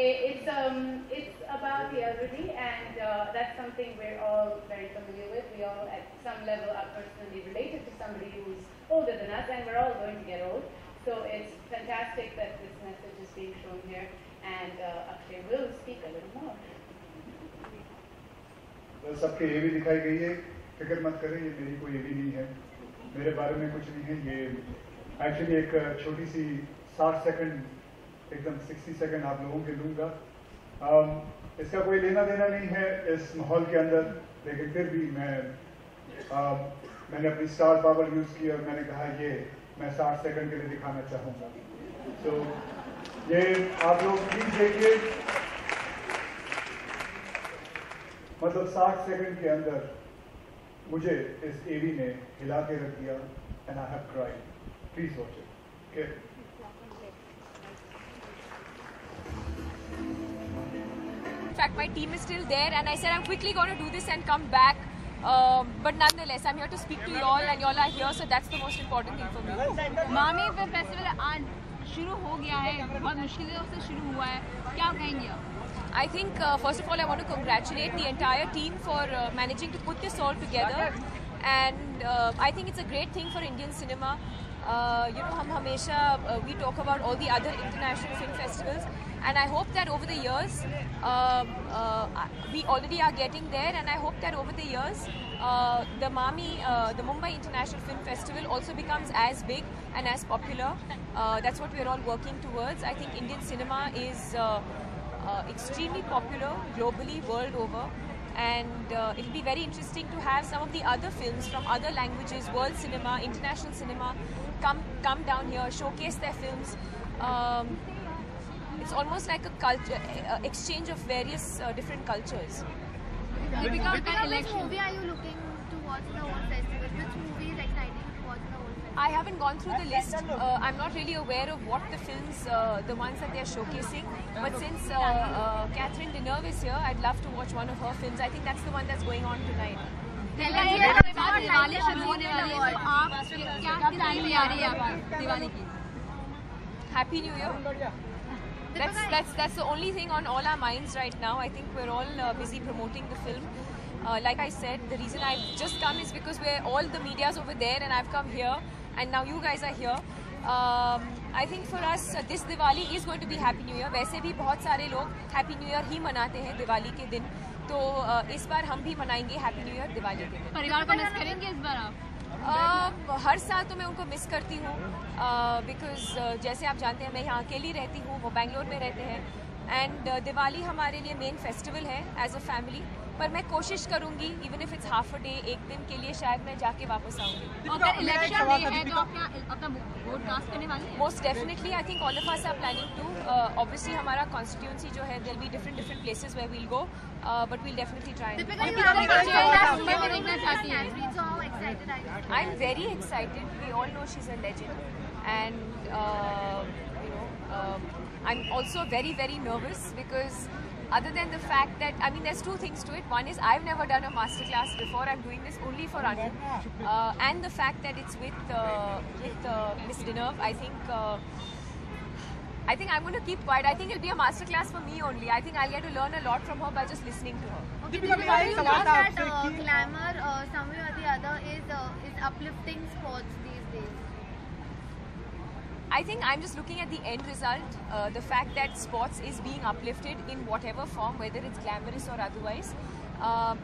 it's about the elderly, and that's something we're all very familiar with. We all, at some level, are personally related to somebody who's older than us, and we're all going to get old. So it's fantastic that this message is being shown here, and Akshay will speak a little more. तो सबके ये भी दिखाई गई है, फिक्र मत करें, ये मेरी कोई ये भी नहीं है, मेरे बारे में कुछ नहीं है। ये एक्चुअली एक छोटी सी 60 सेकंड एकदम 60 सेकंड आप लोगों के लूँगा। इसका कोई लेना देना नहीं है इस माहौल के अंदर, लेकिन फिर भी मैंने अपनी स्टार पावर यूज़ की और मैंने कहा ये मैं 60 सेकंड के लिए दिखाना चाहूँगा। तो ये आप लोग प्लीज देखिए, मतलब 60 सेकंड के अंदर मुझे इस एवी ने हिला के रख दिया, and I have cried. Please watch it. Okay, In fact, my team is still there, and I said I'm quickly going to do this and come back. But nonetheless, I'm here to speak to you all, and you all are here, so that's the most important thing for me. मामी festival आज शुरू हो गया है, बहुत मुश्किलों से शुरू हुआ है, क्या कहेंगे आप? I think first of all I want to congratulate the entire team for managing to put this all together, and I think it's a great thing for Indian cinema. You know, हम हमेशा we talk about all the other international film festivals, and I hope that over the years we already are getting there, and I hope that over the years the Mumbai International Film Festival also becomes as big and as popular. That's what we're all working towards. I think Indian cinema is extremely popular globally, world over, and it'll be very interesting to have some of the other films from other languages, world cinema, international cinema, come down here, showcase their films. It's almost like a culture exchange of various different cultures. Deepika, which movie are you looking to watch in the whole festival? Which movie is exciting to watch in the whole festival? I haven't gone through the list. I'm not really aware of what the films, the ones that they're showcasing. But since Catherine Deneuve is here, I'd love to watch one of her films. I think that's the one that's going on tonight. Diwali शुरू होने वाली है, तो आप क्या तैयारी आ रही है आपकी दिवाली की? Happy New Year. That's the only thing on all our minds right now. I think we're all busy promoting the film. Like I said, the reason I've just come is because all the media's over there, and I've come here, and now you guys are here. I think for us, this Diwali is going to be Happy New Year. वैसे भी बहुत सारे लोग Happy New Year ही मनाते हैं दिवाली के दिन, तो इस बार हम भी मनाएंगे Happy New Year दिवाली के दिन। परिवार को मिस करेंगे इस बार आप? हर साल तो मैं उनको मिस करती हूँ, बिकॉज जैसे आप जानते हैं मैं यहाँ अकेली रहती हूँ, वो बेंगलोर में रहते हैं, एंड दिवाली हमारे लिए मेन फेस्टिवल है एज अ फैमिली। पर मैं कोशिश करूंगी, even if it's half a day, एक दिन के लिए शायद मैं जाके वापस आऊंगी। अगर इलेक्शन डे है तो आप अपना वोट कास्ट करने वाले हैं? Most definitely, I think all of us are planning to. Obviously हमारा कॉन्स्टिट्यूंसी जो है, there will be different places where we will go, but we will definitely try. I am very excited. We all know she is a legend, and you know, I'm also very, very nervous because other than the fact that, I mean, there's two things to it. One is I've never done a masterclass before. I'm doing this only for Anu. And the fact that it's with Miss Deneuve, I think I'm going to keep quiet. I think it'll be a masterclass for me only. I think I'll get to learn a lot from her by just listening to her. Okay, you know that glamour, some way or the other, is uplifting sports these days. I think I'm just looking at the end result, the fact that sports is being uplifted in whatever form, whether it's glamorous or otherwise.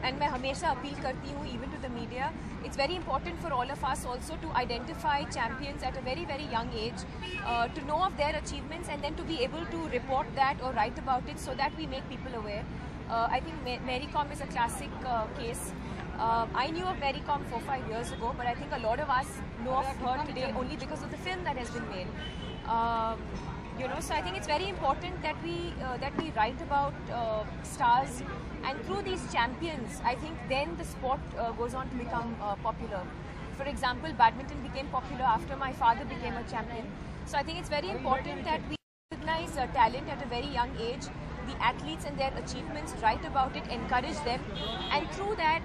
And मैं हमेशा appeal करती हूँ, even to the media, it's very important for all of us also to identify champions at a very, very young age, to know of their achievements and then to be able to report that or write about it so that we make people aware. I think Mary Kom is a classic case. I knew of Mary Kom 4-5 years ago, but I think a lot of us know of her today only because of the film that has been made. You know, so I think it's very important that we write about stars, and through these champions, I think then the sport goes on to become popular. For example, badminton became popular after my father became a champion. So I think it's very important that we recognize talent at a very young age, the athletes and their achievements, write about it, encourage them, and through that,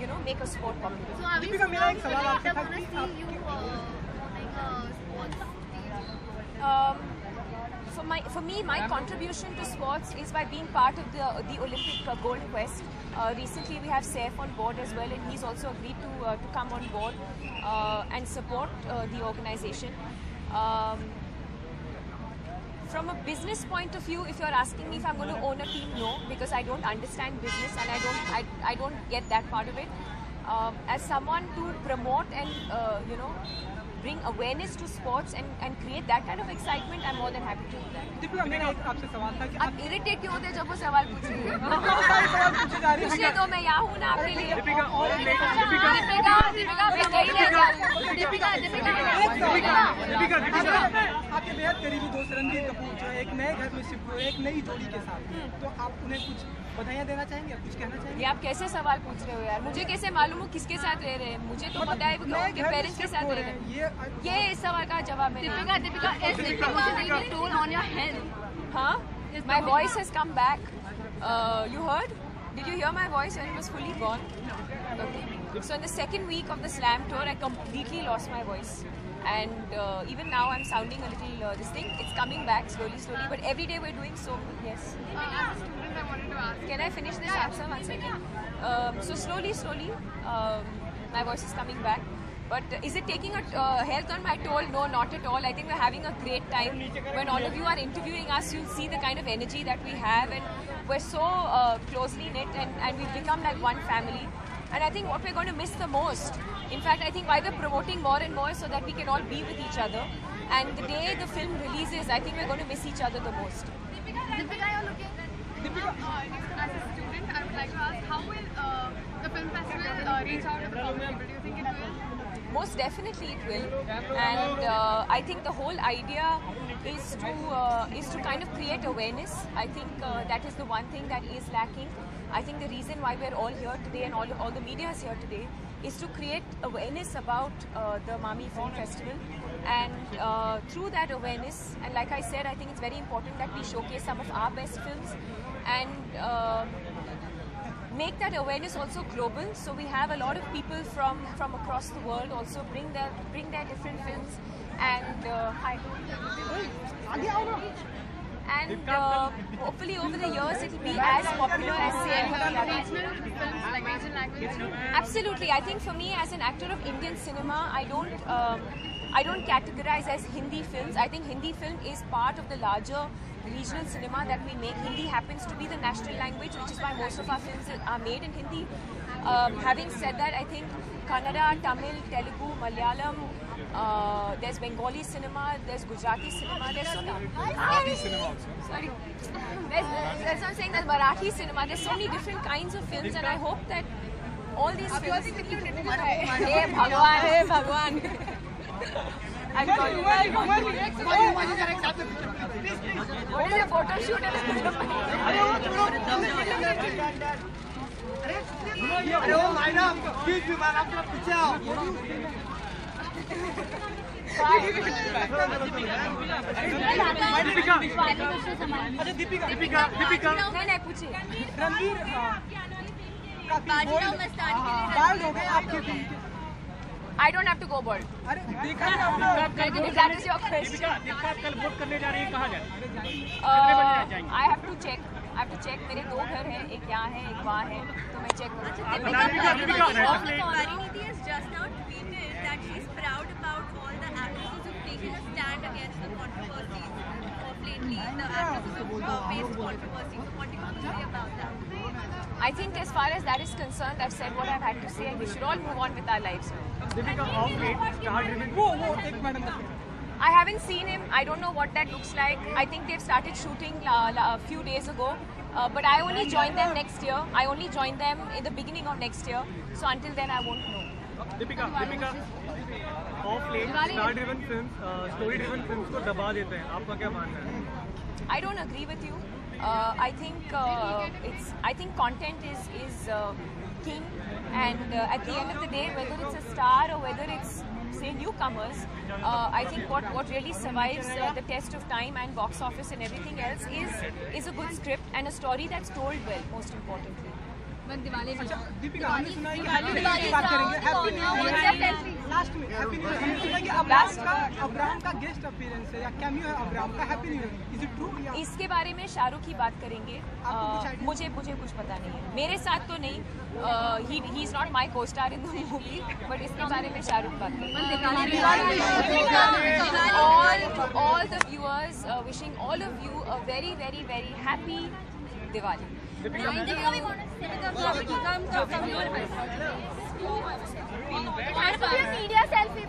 you know, make a sport popular. So are we going to see you owning a sports team? For me, my contribution to sports is by being part of the Olympic Gold Quest. Recently, we have Saif on board as well, and he's also agreed to come on board and support the organization. From a business point of view, if you're asking me if I'm going to own a team, no, because I don't understand business and I don't get that part of it. As someone to promote and bring awareness to sports and create that kind of excitement, I'm more than happy to do that. Deepika, मेरा आपसे सवाल था कि आप irritate क्यों होते जब वो सवाल पूछ रही है? पूछने दो, मैं यहाँ हूँ ना आपके लिए। दीपिका आपके बेहद करीबी दोस्त रणबीर कपूर जो है एक नए घर में शिफ्ट हुए एक नई जोड़ी के साथ, तो आप उन्हें कुछ बधाइयाँ देना चाहेंगे, कुछ कहना चाहेंगे? ये आप कैसे सवाल पूछ रहे हो यार? मुझे कैसे मालूम हो किसके साथ रह रहे हैं? मुझे तो पता है उनके पेरेंट्स के साथ रह रहे हैं। ये इस सवाल का जवाब है। Huh? My voice has come back. You heard? Did you hear my voice when it was fully gone? Okay. So in the second week of the Slam tour, I completely lost my voice. And even now I'm sounding a little this thing. It's coming back slowly, but every day we're doing so. Yes. As a student, I wanted to ask. Can I finish this answer 1 second? So slowly, my voice is coming back. But is it taking a health on my toll? No, not at all. I think we're having a great time. When all of you are interviewing us, you'll see the kind of energy that we have, and we're so closely knit, and we've become like one family. And I think what we're going to miss the most, in fact, I think why we're promoting more and more so that we can all be with each other. And the day the film releases, I think we're going to miss each other the most. Deepika, you're looking. As a student, I would like to ask, how will the film festival reach out to the common people? Do you think it will? Most definitely it will, and I think the whole idea is to kind of create awareness. I think that is the one thing that is lacking. I think the reason why we're all here today and all the media is here today is to create awareness about the Mami Film Festival, and through that awareness, and like I said, I think it's very important that we showcase some of our best films and make that awareness also global. So we have a lot of people from across the world also bring their different films, and hopefully over the years it will be as popular as Regional films, like regional language. Absolutely. I think for me as an actor of Indian cinema, I don't categorize as Hindi films. I think Hindi film is part of the larger regional cinema that we make. Hindi happens to be the national language, which is why most of our films are made in Hindi. Having said that, I think Kannada, Tamil, Telugu, Malayalam, there's Bengali cinema, there's Gujarati cinema, there's so many. Marathi cinema also. Sorry. That's what I'm saying, there's Marathi cinema, there's so many different kinds of films, and I hope that all these films... Hey Bhagwan! I'm sorry. What is a photo shoot? Deepika नहीं पूछिए Ranbir I don't have to go bald. अरे देखा है That is your question. Deepika कल vote करने जा रही है, कहाँ जाए? I have to check. मेरे 2 घर हैं, एक यहाँ है, एक वहाँ है, तो मैं चेक करूँगी. Pariniti has just now tweeted that she's proud about all the actresses who've taken a stand against the controversies of lately, the actresses who've faced controversies. So what do you want to say about that? I think as far as that is concerned, I've said what I've had to say, and we should all move on with our lives. Deepika of late star driven वो एक madam I haven't seen him. I don't know what that looks like. I think they've started shooting a few days ago. But I only joined them next year. I only joined them in the beginning of next year. So until then, I won't know. Deepika of late star driven films story driven films को दबा देते हैं, आपका क्या मानना है? I don't agree with you. I think content is king, and at the end of the day, whether it's a star or whether it's say newcomers, I think what really survives the test of time and box office and everything else is a good script and a story that's told well, most importantly. बस दिवाली अच्छा दीपिका, हमने सुना है कि happy new year की बात करेंगे। Happy new year last में, हैप्पी न्यू ईयर हमने सुना कि अब्राहम का गेस्ट अपीयरेंस है या कैमियो है अब्राहम का happy new year, is it true? इसके बारे में शाहरुख की बात करेंगे। मुझे कुछ पता नहीं है, मेरे साथ तो नहीं। ही इज नॉट माई को star in the movie, but इसके बारे में शाहरुख बात करेंगे। All the viewers, wishing all of you a very very very happy Diwali. Media selfie